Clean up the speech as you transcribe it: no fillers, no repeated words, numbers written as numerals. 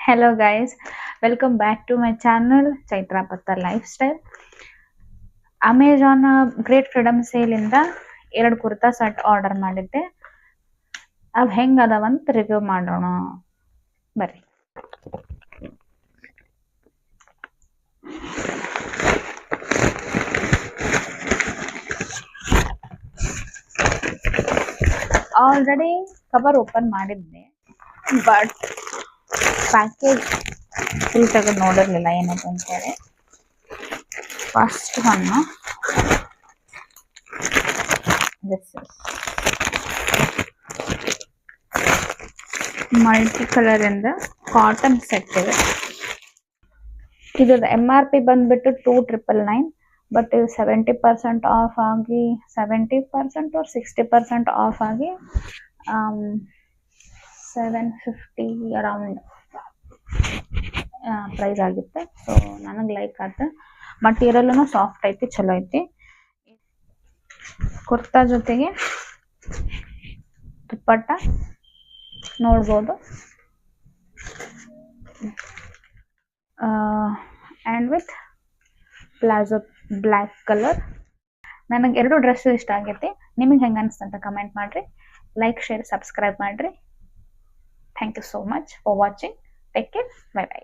Hello guys, welcome back to my channel Chaitra Patta Lifestyle. Amazon Great Freedom Sale ಇಂದ 2 kurta set order ಮಾಡಿದ್ದೆ. ಅವು ಹೆಂಗ್ ಅದಾವಂತ review ಮಾಡೋಣ ಬರ್ರಿ. ಆಲ್ರೆಡಿ ಕವರ್ ಓಪನ್ ಮಾಡಿದ್ದೆ, ಬಟ್ ಪ್ಯಾಕೇಜ್ ಫುಲ್ ತೆಗೆದು ನೋಡಿರ್ಲಿಲ್ಲ ಏನಂತ ಅಂತೇಳಿ. First one this is multi colour ಇಂದ ಕಾಟನ್ ಸೆಟ್ ಇದೆ. ಇದ್ರದ್ದು MRP ಬಂದ್ಬಿಟ್ಟು 2,999, ಬಟ್ ಇದು 70% ಆಫ್ ಆಗಿ 70% or 60% ಆಫ್ ಆಗಿ 750 ಅರೌಂಡ್ ಪ್ರೈಸ್ ಆಗಿತ್ತು. ಸೊ ನನಗೆ ಲೈಕ್ ಆಯ್ತು. ಮಟೀರಿಯಲ್ನು ಸಾಫ್ಟ್ ಐತಿ, ಚಲೋ ಐತಿ. ಕುರ್ತಾ ಜೊತೆಗೆ ದುಪ್ಪಟ್ಟ ನೋಡ್ಬೋದು, and with palazzo black colour. ನನಗೆ 2 ಡ್ರೆಸ್ ಇಷ್ಟ ಆಗೈತಿ. ನಿಮಗೆ ಹೆಂಗೆ ಅನಿಸ್ತಂತ ಕಮೆಂಟ್ ಮಾಡಿರಿ. ಲೈಕ್, ಶೇರ್, ಸಬ್ಸ್ಕ್ರೈಬ್ ಮಾಡಿರಿ. Thank you so much for watching. Take care. Bye by.